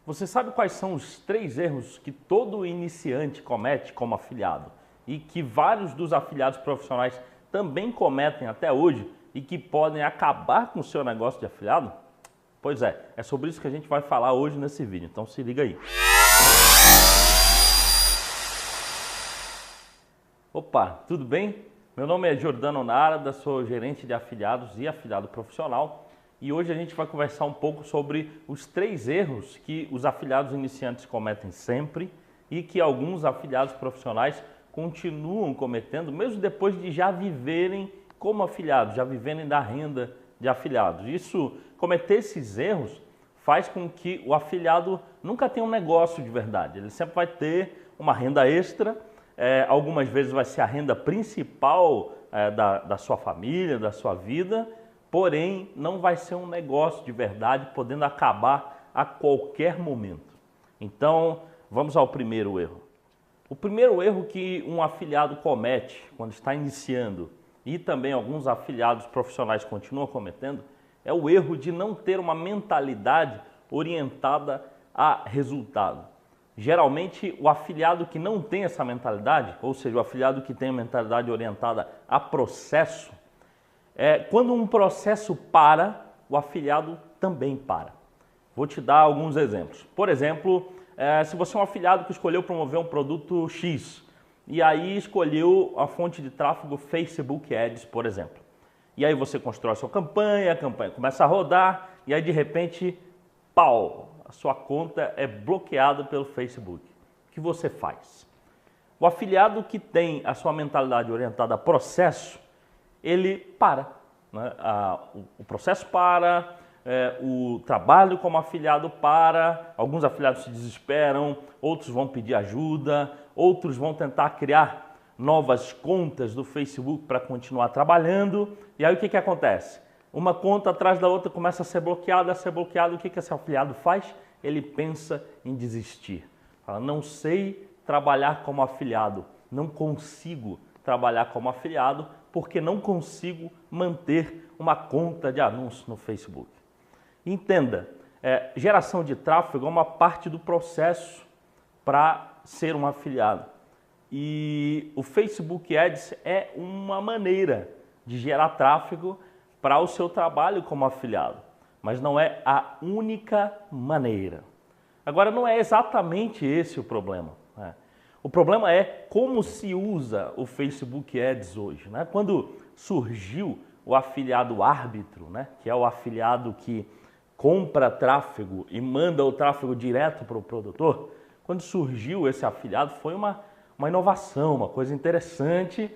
Você sabe quais são os 3 erros que todo iniciante comete como afiliado e que vários dos afiliados profissionais também cometem até hoje e que podem acabar com o seu negócio de afiliado? Pois é sobre isso que a gente vai falar hoje nesse vídeo, então se liga aí. Opa, tudo bem? Meu nome é Jordano Narada, sou gerente de afiliados e afiliado profissional. E hoje a gente vai conversar um pouco sobre os 3 erros que os afiliados iniciantes cometem sempre e que alguns afiliados profissionais continuam cometendo, mesmo depois de já viverem como afiliados, já viverem da renda de afiliados. Cometer esses erros faz com que o afiliado nunca tenha um negócio de verdade. Ele sempre vai ter uma renda extra, algumas vezes vai ser a renda principal da sua família, da sua vida, porém, não vai ser um negócio de verdade, podendo acabar a qualquer momento. Então, vamos ao primeiro erro. O primeiro erro que um afiliado comete quando está iniciando, e também alguns afiliados profissionais continuam cometendo, é o erro de não ter uma mentalidade orientada a resultado. Geralmente, o afiliado que não tem essa mentalidade, ou seja, o afiliado que tem a mentalidade orientada a processo, quando um processo para, o afiliado também para. Vou te dar alguns exemplos. Por exemplo, se você é um afiliado que escolheu promover um produto X e aí escolheu a fonte de tráfego Facebook Ads, por exemplo. E aí você constrói a sua campanha, a campanha começa a rodar e aí de repente, pau, a sua conta é bloqueada pelo Facebook. O que você faz? O afiliado que tem a sua mentalidade orientada a processo, ele para, né? O processo para, o trabalho como afiliado para, alguns afiliados se desesperam, outros vão pedir ajuda, outros vão tentar criar novas contas do Facebook para continuar trabalhando. E aí o que acontece? Uma conta atrás da outra começa a ser bloqueada, o que esse afiliado faz? Ele pensa em desistir. Fala, não sei trabalhar como afiliado, não consigo trabalhar como afiliado porque não consigo manter uma conta de anúncio no Facebook. Entenda, geração de tráfego é uma parte do processo para ser um afiliado. E o Facebook Ads é uma maneira de gerar tráfego para o seu trabalho como afiliado, mas não é a única maneira. Agora, não é exatamente esse o problema, né? O problema é como se usa o Facebook Ads hoje, né? Quando surgiu o afiliado árbitro, né? Que é o afiliado que compra tráfego e manda o tráfego direto para o produtor, quando surgiu esse afiliado foi uma inovação, uma coisa interessante,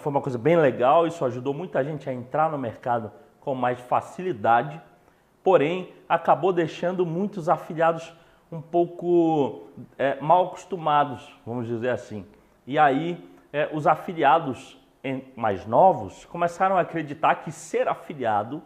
foi uma coisa bem legal, isso ajudou muita gente a entrar no mercado com mais facilidade, porém acabou deixando muitos afiliados um pouco mal acostumados, vamos dizer assim. E aí os afiliados mais novos começaram a acreditar que ser afiliado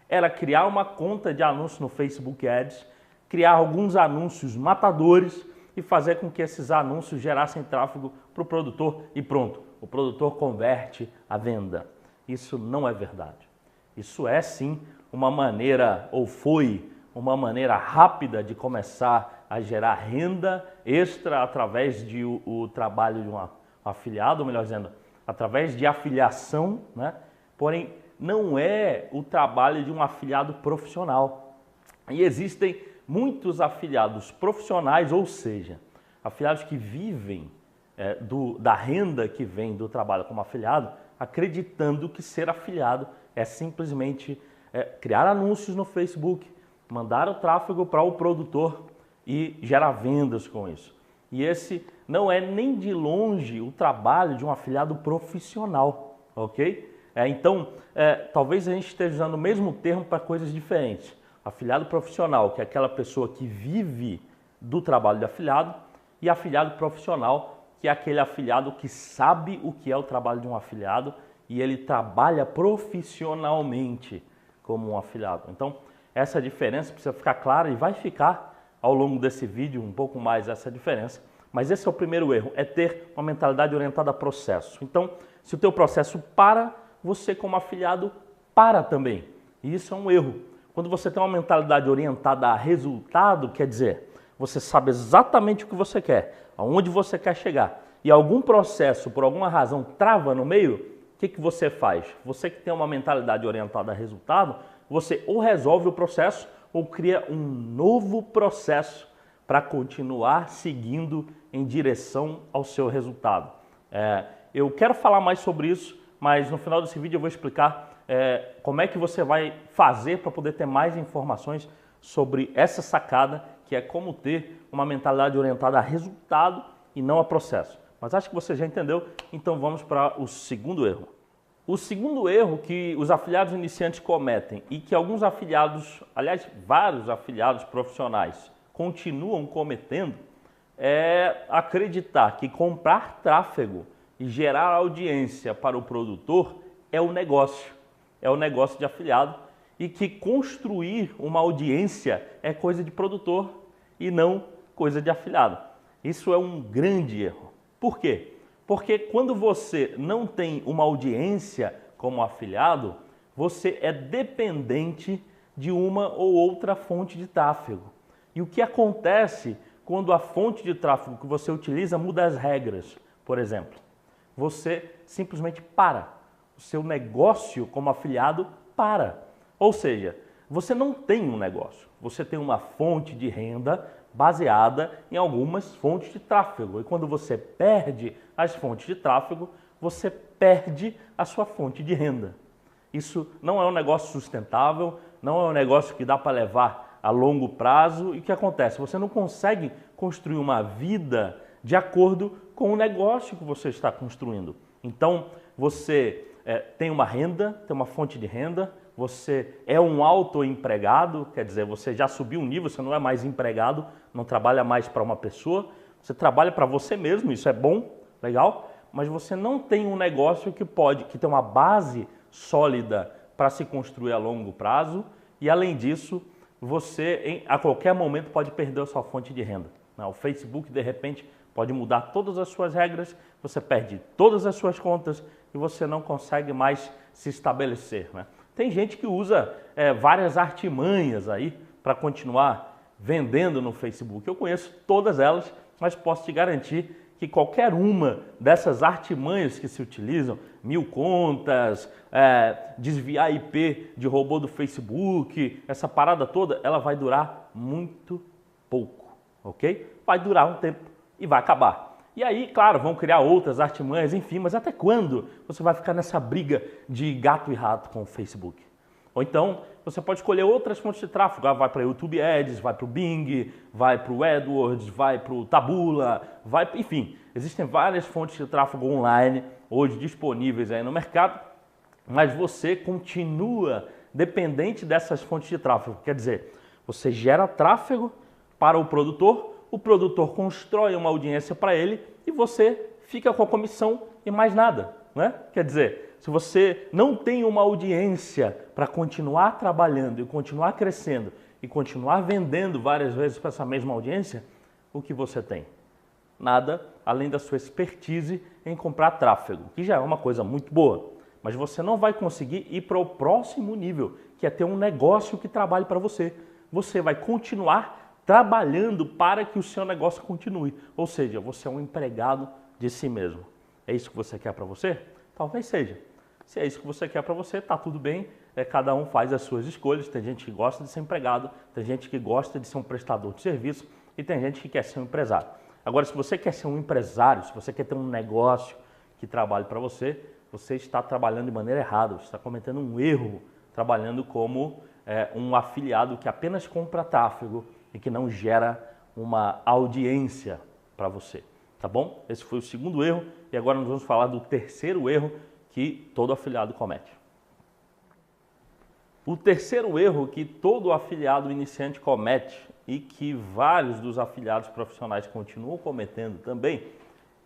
era criar uma conta de anúncio no Facebook Ads, criar alguns anúncios matadores e fazer com que esses anúncios gerassem tráfego para o produtor e pronto, o produtor converte a venda. Isso não é verdade. Isso é sim uma maneira, ou foi uma maneira rápida de começar a gerar renda extra através de o trabalho de um afiliado, ou melhor dizendo, através de afiliação, né? Porém, não é o trabalho de um afiliado profissional. E existem muitos afiliados profissionais, ou seja, afiliados que vivem da renda que vem do trabalho como afiliado, acreditando que ser afiliado é simplesmente criar anúncios no Facebook, mandar o tráfego para o produtor e gerar vendas com isso. E esse não é nem de longe o trabalho de um afiliado profissional, ok? Então, talvez a gente esteja usando o mesmo termo para coisas diferentes. Afiliado profissional, que é aquela pessoa que vive do trabalho de afiliado, e afiliado profissional, que é aquele afiliado que sabe o que é o trabalho de um afiliado e ele trabalha profissionalmente como um afiliado. Então, essa diferença precisa ficar clara e vai ficar ao longo desse vídeo um pouco mais essa diferença. Mas esse é o primeiro erro, é ter uma mentalidade orientada a processo. Então, se o teu processo para, você como afiliado para também. E isso é um erro. Quando você tem uma mentalidade orientada a resultado, quer dizer, você sabe exatamente o que você quer, aonde você quer chegar, e algum processo, por alguma razão, trava no meio, o que você faz? Você que tem uma mentalidade orientada a resultado, você ou resolve o processo ou cria um novo processo para continuar seguindo em direção ao seu resultado. Eu quero falar mais sobre isso, mas no final desse vídeo eu vou explicar como é que você vai fazer para poder ter mais informações sobre essa sacada, que é como ter uma mentalidade orientada a resultado e não a processo. Mas acho que você já entendeu, então vamos para o segundo erro. O segundo erro que os afiliados iniciantes cometem e que alguns afiliados, aliás, vários afiliados profissionais continuam cometendo é acreditar que comprar tráfego e gerar audiência para o produtor é o negócio de afiliado e que construir uma audiência é coisa de produtor e não coisa de afiliado. Isso é um grande erro. Por quê? Porque quando você não tem uma audiência como afiliado, você é dependente de uma ou outra fonte de tráfego. E o que acontece quando a fonte de tráfego que você utiliza muda as regras? Por exemplo, você simplesmente para. O seu negócio como afiliado para. Ou seja, você não tem um negócio, você tem uma fonte de renda baseada em algumas fontes de tráfego. E quando você perde as fontes de tráfego, você perde a sua fonte de renda. Isso não é um negócio sustentável, não é um negócio que dá para levar a longo prazo. E o que acontece? Você não consegue construir uma vida de acordo com o negócio que você está construindo. Então, você tem uma renda, tem uma fonte de renda, você é um autoempregado, quer dizer, você já subiu um nível, você não é mais empregado, não trabalha mais para uma pessoa, você trabalha para você mesmo, isso é bom, legal, mas você não tem um negócio que tem uma base sólida para se construir a longo prazo e, além disso, você a qualquer momento pode perder a sua fonte de renda. O Facebook, de repente, pode mudar todas as suas regras, você perde todas as suas contas e você não consegue mais se estabelecer, né? Tem gente que usa várias artimanhas aí para continuar vendendo no Facebook. Eu conheço todas elas, mas posso te garantir que qualquer uma dessas artimanhas que se utilizam, 1000 contas, desviar IP de robô do Facebook, essa parada toda, ela vai durar muito pouco, ok? Vai durar um tempo e vai acabar. E aí, claro, vão criar outras artimanhas, enfim, mas até quando você vai ficar nessa briga de gato e rato com o Facebook? Ou então, você pode escolher outras fontes de tráfego, vai para o YouTube Ads, vai para o Bing, vai para o AdWords, vai para o Taboola, enfim, existem várias fontes de tráfego online hoje disponíveis aí no mercado, mas você continua dependente dessas fontes de tráfego. Quer dizer, você gera tráfego para o produtor constrói uma audiência para ele e você fica com a comissão e mais nada, né? Quer dizer, se você não tem uma audiência para continuar trabalhando e continuar crescendo e continuar vendendo várias vezes para essa mesma audiência, o que você tem? Nada além da sua expertise em comprar tráfego, que já é uma coisa muito boa, mas você não vai conseguir ir para o próximo nível, que é ter um negócio que trabalhe para você. Você vai continuar trabalhando para que o seu negócio continue. Ou seja, você é um empregado de si mesmo. É isso que você quer para você? Talvez seja. Se é isso que você quer para você, tá tudo bem. Cada um faz as suas escolhas. Tem gente que gosta de ser empregado, tem gente que gosta de ser um prestador de serviço e tem gente que quer ser um empresário. Agora, se você quer ser um empresário, se você quer ter um negócio que trabalhe para você, você está trabalhando de maneira errada, você está cometendo um erro trabalhando como um afiliado que apenas compra tráfego e que não gera uma audiência para você, tá bom? Esse foi o segundo erro e agora nós vamos falar do terceiro erro que todo afiliado comete. O terceiro erro que todo afiliado iniciante comete e que vários dos afiliados profissionais continuam cometendo também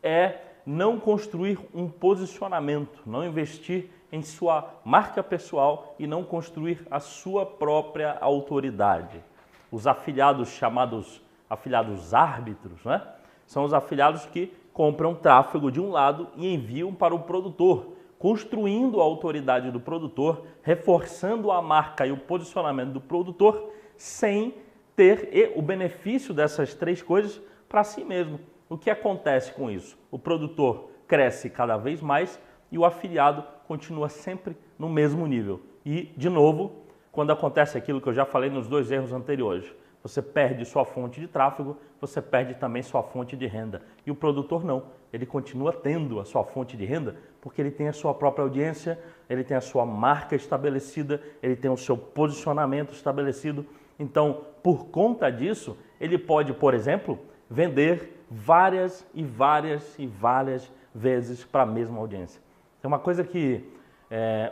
é não construir um posicionamento, não investir em sua marca pessoal e não construir a sua própria autoridade. Os afiliados chamados afiliados árbitros, né? São os afiliados que compram tráfego de um lado e enviam para o produtor, construindo a autoridade do produtor, reforçando a marca e o posicionamento do produtor, sem ter o benefício dessas três coisas para si mesmo. O que acontece com isso? O produtor cresce cada vez mais e o afiliado continua sempre no mesmo nível. E, de novo, quando acontece aquilo que eu já falei nos dois erros anteriores, você perde sua fonte de tráfego, você perde também sua fonte de renda. E o produtor não, ele continua tendo a sua fonte de renda porque ele tem a sua própria audiência, ele tem a sua marca estabelecida, ele tem o seu posicionamento estabelecido. Então, por conta disso, ele pode, por exemplo, vender várias e várias e várias vezes para a mesma audiência. Tem uma coisa que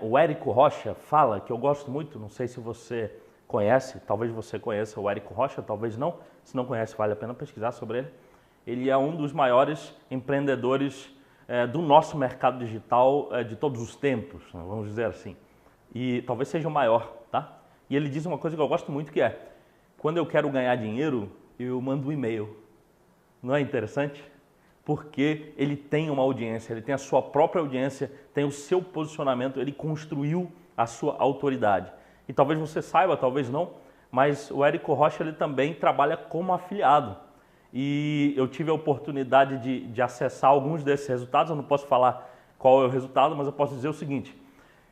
o Érico Rocha fala, que eu gosto muito, não sei se você conhece, talvez você conheça o Érico Rocha, talvez não. Se não conhece, vale a pena pesquisar sobre ele. Ele é um dos maiores empreendedores do nosso mercado digital de todos os tempos, vamos dizer assim. E talvez seja o maior, tá? E ele diz uma coisa que eu gosto muito, que é: quando eu quero ganhar dinheiro, eu mando um e-mail. Não é interessante? Porque ele tem uma audiência, ele tem a sua própria audiência, tem o seu posicionamento, ele construiu a sua autoridade. E talvez você saiba, talvez não, mas o Érico Rocha ele também trabalha como afiliado. E eu tive a oportunidade de acessar alguns desses resultados. Eu não posso falar qual é o resultado, mas eu posso dizer o seguinte,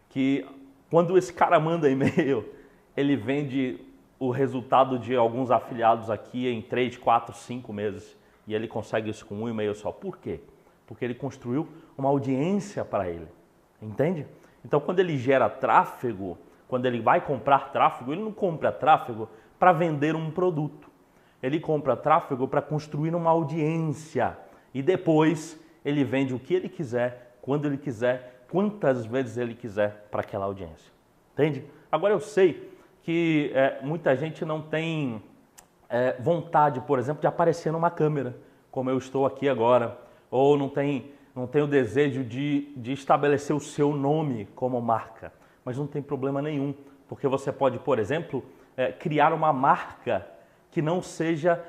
que quando esse cara manda e-mail, ele vende o resultado de alguns afiliados aqui em 3, 4, 5 meses. E ele consegue isso com um e-mail só. Por quê? Porque ele construiu uma audiência para ele. Entende? Então, quando ele gera tráfego, quando ele vai comprar tráfego, ele não compra tráfego para vender um produto. Ele compra tráfego para construir uma audiência. E depois ele vende o que ele quiser, quando ele quiser, quantas vezes ele quiser para aquela audiência. Entende? Agora eu sei que muita gente não tem vontade, por exemplo, de aparecer numa câmera, como eu estou aqui agora, ou não tem o desejo de estabelecer o seu nome como marca. Mas não tem problema nenhum, porque você pode, por exemplo, criar uma marca que não seja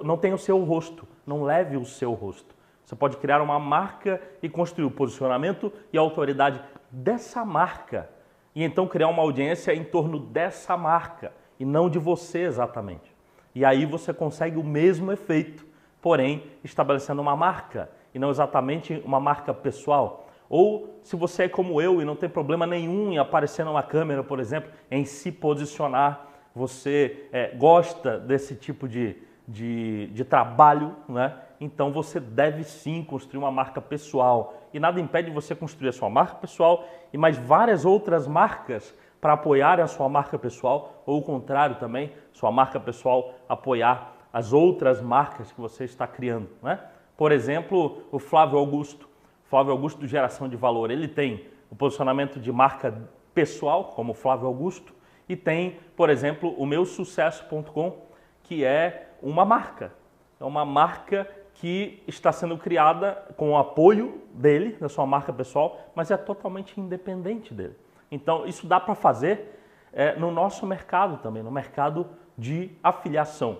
não tenha o seu rosto, não leve o seu rosto. Você pode criar uma marca e construir o posicionamento e a autoridade dessa marca. E então criar uma audiência em torno dessa marca e não de você exatamente. E aí você consegue o mesmo efeito, porém estabelecendo uma marca e não exatamente uma marca pessoal. Ou se você é como eu e não tem problema nenhum em aparecer numa câmera, por exemplo, em se posicionar, você gosta desse tipo de trabalho, né? Então você deve sim construir uma marca pessoal. E nada impede você construir a sua marca pessoal e mais várias outras marcas para apoiar a sua marca pessoal, ou o contrário também, sua marca pessoal apoiar as outras marcas que você está criando, né? Por exemplo, o Flávio Augusto do Geração de Valor, ele tem o posicionamento de marca pessoal, como Flávio Augusto, e tem, por exemplo, o meusucesso.com, que é uma marca. É uma marca que está sendo criada com o apoio dele, da sua marca pessoal, mas é totalmente independente dele. Então, isso dá para fazer no nosso mercado também, no mercado de afiliação.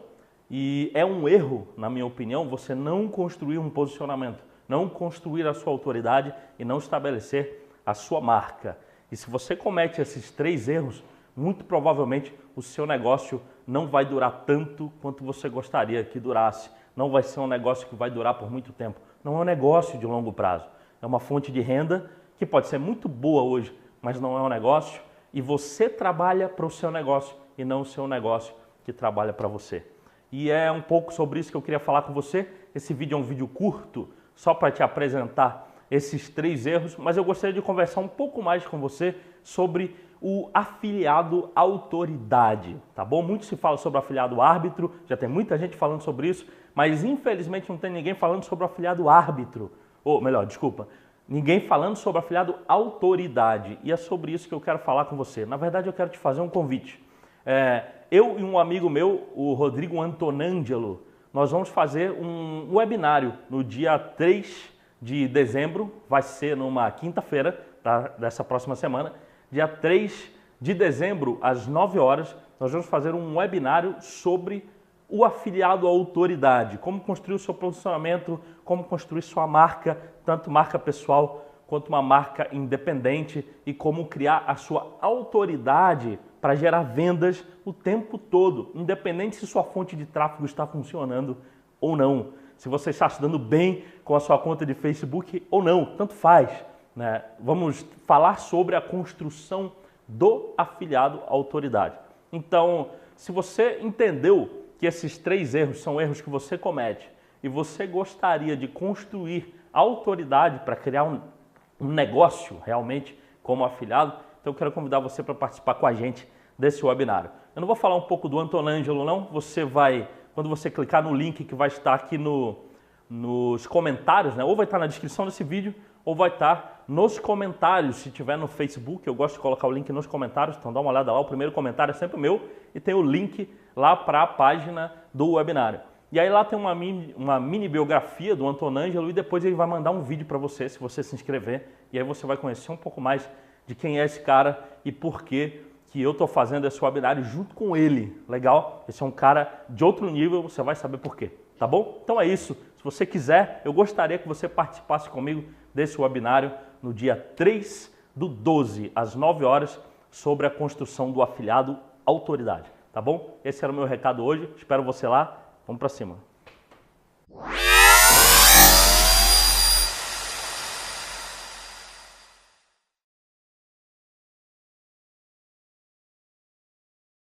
E é um erro, na minha opinião, você não construir um posicionamento, não construir a sua autoridade e não estabelecer a sua marca. E se você comete esses 3 erros, muito provavelmente o seu negócio não vai durar tanto quanto você gostaria que durasse. Não vai ser um negócio que vai durar por muito tempo. Não é um negócio de longo prazo. É uma fonte de renda que pode ser muito boa hoje, mas não é um negócio. E você trabalha para o seu negócio e não o seu negócio que trabalha para você. E é um pouco sobre isso que eu queria falar com você. Esse vídeo é um vídeo curto, só para te apresentar esses 3 erros, mas eu gostaria de conversar um pouco mais com você sobre o afiliado autoridade, tá bom? Muito se fala sobre o afiliado árbitro, já tem muita gente falando sobre isso, mas infelizmente não tem ninguém falando sobre o afiliado árbitro, ou melhor, desculpa, ninguém falando sobre o afiliado autoridade, e é sobre isso que eu quero falar com você. Na verdade, eu quero te fazer um convite. Eu e um amigo meu, o Rodrigo Antonângelo, nós vamos fazer um webinário no dia 3 de dezembro, vai ser numa quinta-feira, tá, dessa próxima semana. Dia 3 de dezembro, às 9 horas, nós vamos fazer um webinário sobre o afiliado à autoridade, como construir o seu posicionamento, como construir sua marca, tanto marca pessoal quanto uma marca independente, e como criar a sua autoridade para gerar vendas o tempo todo, independente se sua fonte de tráfego está funcionando ou não. Se você está se dando bem com a sua conta de Facebook ou não, tanto faz, né? Vamos falar sobre a construção do afiliado autoridade. Então, se você entendeu que esses 3 erros são erros que você comete e você gostaria de construir autoridade para criar um negócio realmente como afiliado, então eu quero convidar você para participar com a gente desse webinário. Eu não vou falar um pouco do Antonângelo não, você vai, quando você clicar no link que vai estar aqui nos comentários, né? Ou vai estar na descrição desse vídeo, ou vai estar nos comentários, se tiver no Facebook, eu gosto de colocar o link nos comentários, então dá uma olhada lá, o primeiro comentário é sempre o meu, e tem o link lá para a página do webinário. E aí lá tem uma mini biografia do Antonângelo e depois ele vai mandar um vídeo para você, se você se inscrever, e aí você vai conhecer um pouco mais de quem é esse cara e por que eu estou fazendo esse webinário junto com ele, legal? Esse é um cara de outro nível, você vai saber por quê, tá bom? Então é isso, se você quiser, eu gostaria que você participasse comigo desse webinário no dia 3/12, às 9 horas, sobre a construção do afiliado autoridade, tá bom? Esse era o meu recado hoje, espero você lá. Vamos para cima.